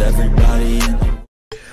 everybody in the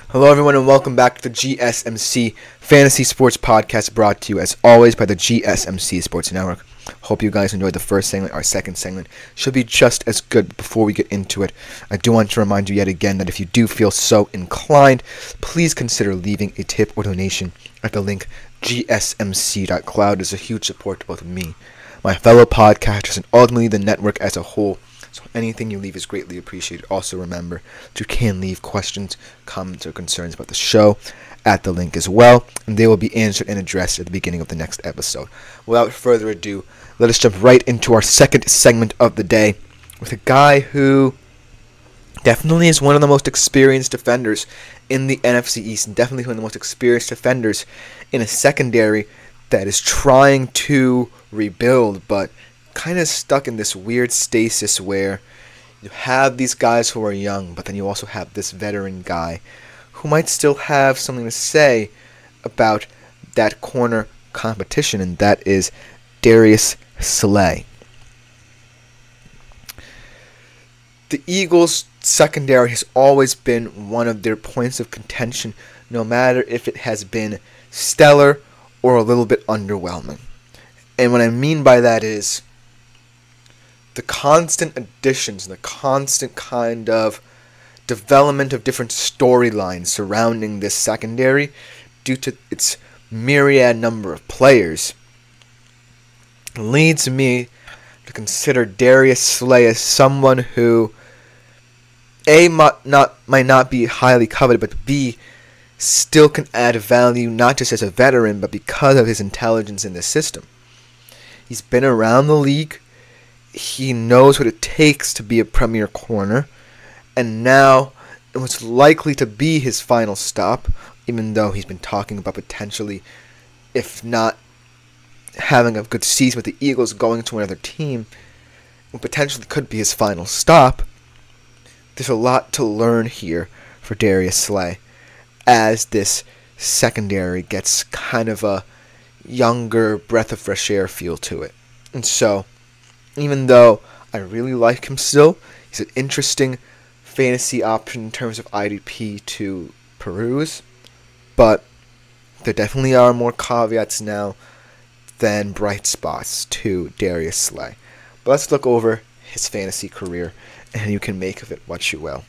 Hello everyone and welcome back to the GSMC Fantasy Sports Podcast, brought to you as always by the GSMC Sports Network. Hope you guys enjoyed the first segment. Our second segment should be just as good. Before we get into it, I do want to remind you yet again that if you do feel so inclined, please consider leaving a tip or donation at the link gsmc.cloud. It's a huge support to both me, my fellow podcasters, and ultimately the network as a whole. So anything you leave is greatly appreciated. Also remember that you can leave questions, comments, or concerns about the show at the link as well, and they will be answered and addressed at the beginning of the next episode. Without further ado, let us jump right into our second segment of the day with a guy who definitely is one of the most experienced defenders in the NFC East, and definitely one of the most experienced defenders in a secondary that is trying to rebuild, but kind of stuck in this weird stasis where you have these guys who are young, but then you also have this veteran guy who might still have something to say about that corner competition, and that is Darius Slay. The Eagles' secondary has always been one of their points of contention, no matter if it has been stellar or a little bit underwhelming. And what I mean by that is the constant additions, the constant kind of development of different storylines surrounding this secondary due to its myriad number of players leads me to consider Darius Slay as someone who might not be highly coveted, but B, still can add value not just as a veteran, but because of his intelligence in the system. He's been around the league. He knows what it takes to be a premier corner, and now it was likely to be his final stop, even though he's been talking about potentially, if not having a good season with the Eagles, going to another team, and potentially could be his final stop. There's a lot to learn here for Darius Slay as this secondary gets kind of a younger breath of fresh air feel to it. And so, even though I really like him still, he's an interesting fantasy option in terms of IDP to peruse, but there definitely are more caveats now than bright spots to Darius Slay. But let's look over his fantasy career, and you can make of it what you will.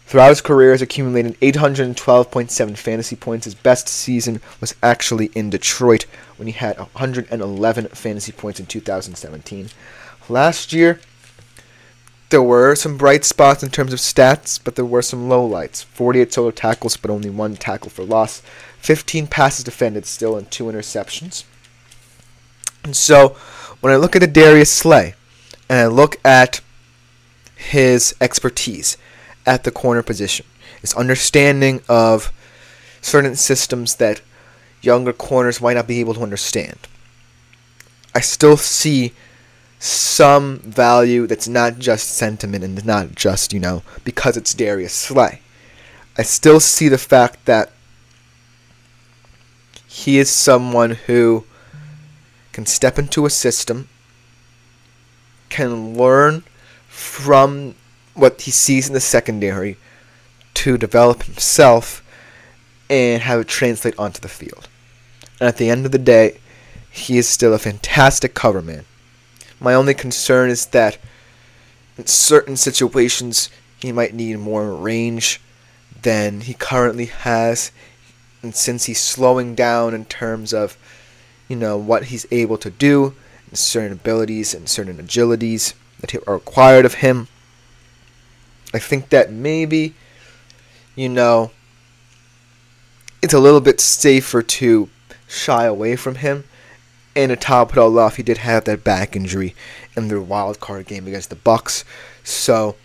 Throughout his career, he has accumulated 812.7 fantasy points. His best season was actually in Detroit when he had 111 fantasy points in 2017. Last year, there were some bright spots in terms of stats, but there were some lowlights. 48 total tackles, but only 1 tackle for loss. 15 passes defended still, and 2 interceptions. And so, when I look at the Darius Slay, and I look at his expertise at the corner position, his understanding of certain systems that younger corners might not be able to understand, I still see some value that's not just sentiment and not just, because it's Darius Slay. I still see the fact that he is someone who can step into a system, can learn from what he sees in the secondary to develop himself and have it translate onto the field. And at the end of the day, he is still a fantastic cover man. My only concern is that in certain situations he might need more range than he currently has, and since he's slowing down in terms of what he's able to do, and certain abilities and certain agilities that are required of him, I think that maybe, it's a little bit safer to shy away from him. And to top it all off, he did have that back injury in their wild card game against the Bucs. So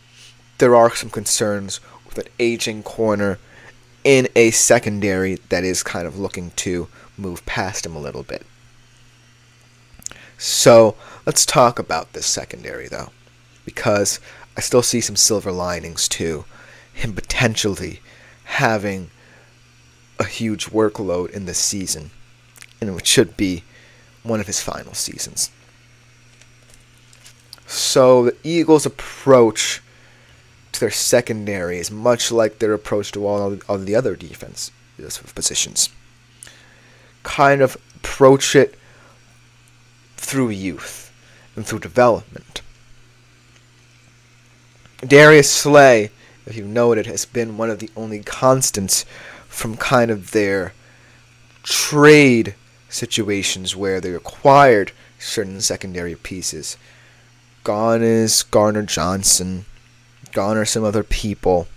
there are some concerns with an aging corner in a secondary that is kind of looking to move past him a little bit. So let's talk about this secondary, though, because I still see some silver linings to him potentially having a huge workload in this season, and it should be one of his final seasons. So the Eagles' approach to their secondary is much like their approach to all of the other defense positions. Kind of approach it through youth and through development. Darius Slay, if you've noted, has been one of the only constants from kind of their trade situations where they acquired certain secondary pieces. Gone is Garner Johnson, gone are some other people,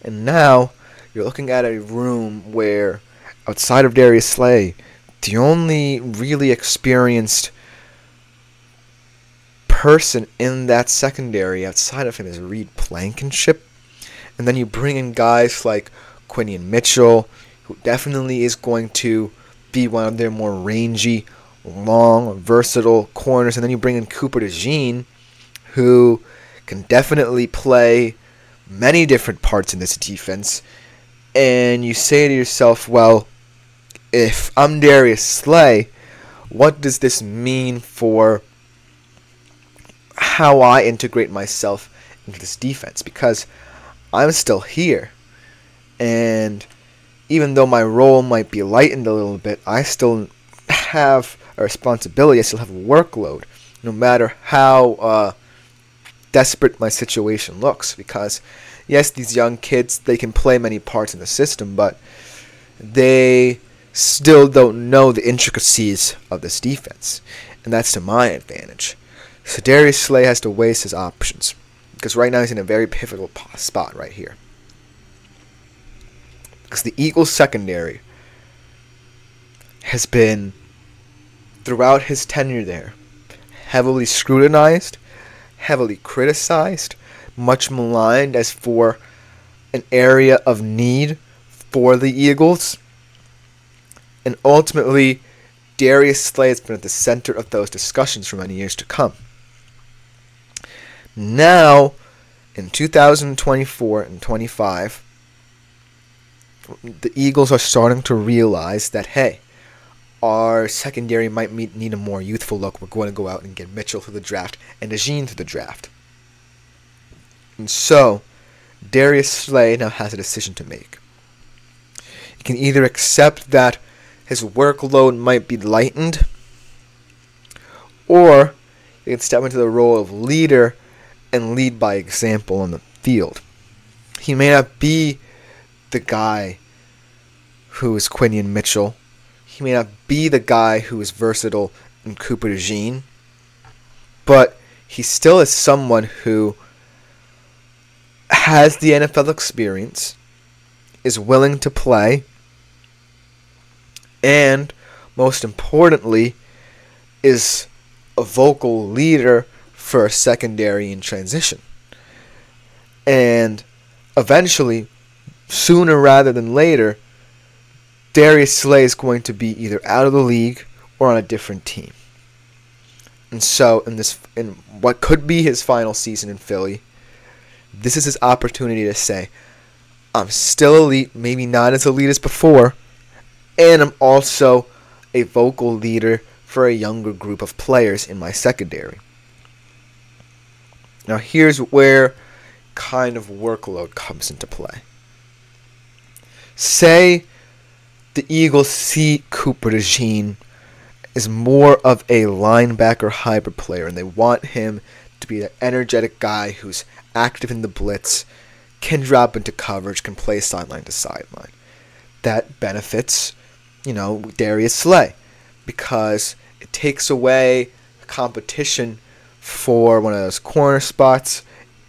and now you're looking at a room where, outside of Darius Slay, the only really experienced person in that secondary outside of him is Reed Blankenship. And then you bring in guys like Quinion Mitchell, who definitely is going to be one of their more rangy, long, versatile corners. And then you bring in Cooper DeJean, who can definitely play many different parts in this defense. And you say to yourself, well, if I'm Darius Slay, what does this mean for how I integrate myself into this defense? Because I'm still here, and even though my role might be lightened a little bit, I still have a responsibility, I still have a workload, no matter how desperate my situation looks. Because yes, these young kids, they can play many parts in the system, but they still don't know the intricacies of this defense, and that's to my advantage. So Darius Slay has to waste his options, because right now he's in a very pivotal spot right here. Because the Eagles secondary has been, throughout his tenure there, heavily scrutinized, heavily criticized, much maligned as for an area of need for the Eagles. And ultimately, Darius Slay has been at the center of those discussions for many years to come. Now, in 2024 and 25, the Eagles are starting to realize that, hey, our secondary might need a more youthful look. We're going to go out and get Mitchell through the draft and DeJean through the draft. And so, Darius Slay now has a decision to make. He can either accept that his workload might be lightened, or he can step into the role of leader and lead by example on the field. He may not be the guy who is Quinion Mitchell. He may not be the guy who is versatile in Cooper DeJean, but he still is someone who has the NFL experience, is willing to play, and most importantly, is a vocal leader for a secondary in transition. And eventually, sooner rather than later, Darius Slay is going to be either out of the league or on a different team. And so, in what could be his final season in Philly, this is his opportunity to say, I'm still elite, maybe not as elite as before, and I'm also a vocal leader for a younger group of players in my secondary. Now here's where kind of workload comes into play. Say the Eagles see Cooper DeJean as more of a linebacker hybrid player, and they want him to be an energetic guy who's active in the blitz, can drop into coverage, can play sideline to sideline. That benefits, Darius Slay, because it takes away competition for one of those corner spots,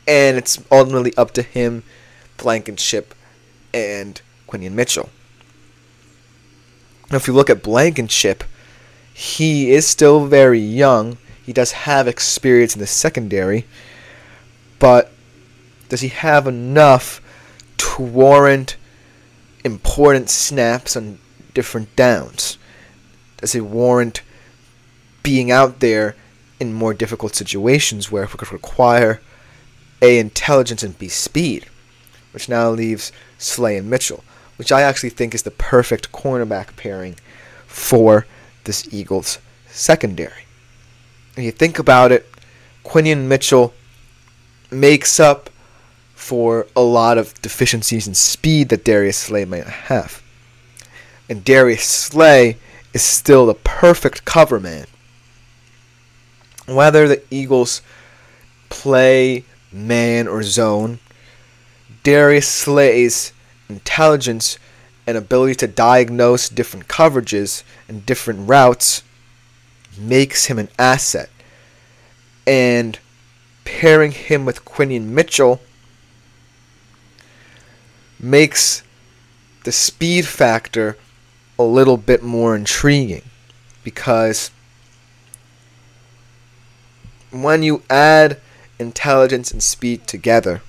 and it's ultimately up to him, Blankenship, and Quinion Mitchell. Now, if you look at Blankenship, he is still very young. He does have experience in the secondary, but does he have enough to warrant important snaps on different downs? Does it warrant being out there in more difficult situations where it could require A, intelligence, and B, speed, which now leaves Slay and Mitchell, which I actually think is the perfect cornerback pairing for this Eagles secondary. When you think about it, Quinion Mitchell makes up for a lot of deficiencies in speed that Darius Slay might have. And Darius Slay is still the perfect cover man. Whether the Eagles play man or zone, Darius Slay's intelligence and ability to diagnose different coverages and different routes makes him an asset. And pairing him with Quinion Mitchell makes the speed factor a little bit more intriguing, because when you add intelligence and speed together,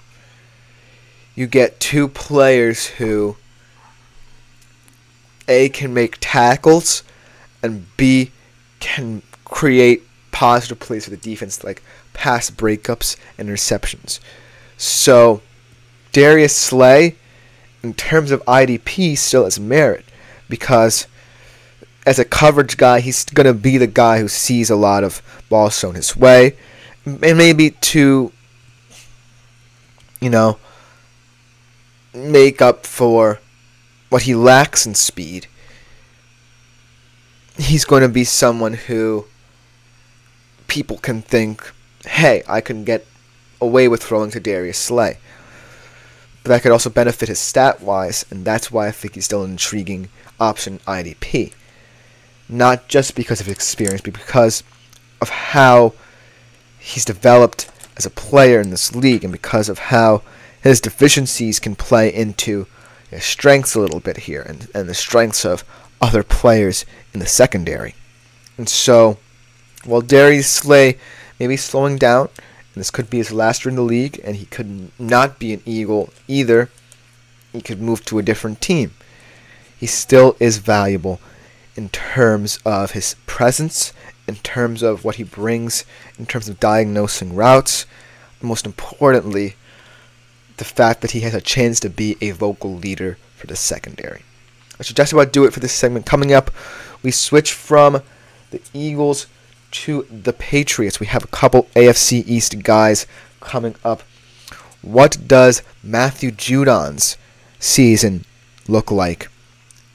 you get two players who A, can make tackles, and B, can create positive plays for the defense, like pass breakups and interceptions. So Darius Slay, in terms of IDP, still has merit, because as a coverage guy, he's going to be the guy who sees a lot of balls thrown his way, and maybe to, make up for what he lacks in speed, he's going to be someone who people can think, hey, I can get away with throwing to Darius Slay. But that could also benefit his stat-wise, and that's why I think he's still an intriguing option IDP. Not just because of his experience, but because of how he's developed as a player in this league, and because of how his deficiencies can play into his strengths a little bit here, and the strengths of other players in the secondary. And so, while Darius Slay may be slowing down, and this could be his last year in the league, and he could not be an Eagle either, he could move to a different team, he still is valuable in terms of his presence, in terms of what he brings, in terms of diagnosing routes, and most importantly, the fact that he has a chance to be a vocal leader for the secondary. That should just about do it for this segment. Coming up, we switch from the Eagles to the Patriots. We have a couple AFC East guys coming up. What does Matthew Judon's season look like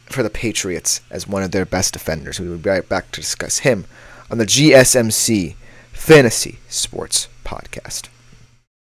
for the Patriots as one of their best defenders? We will be right back to discuss him on the GSMC Fantasy Sports Podcast.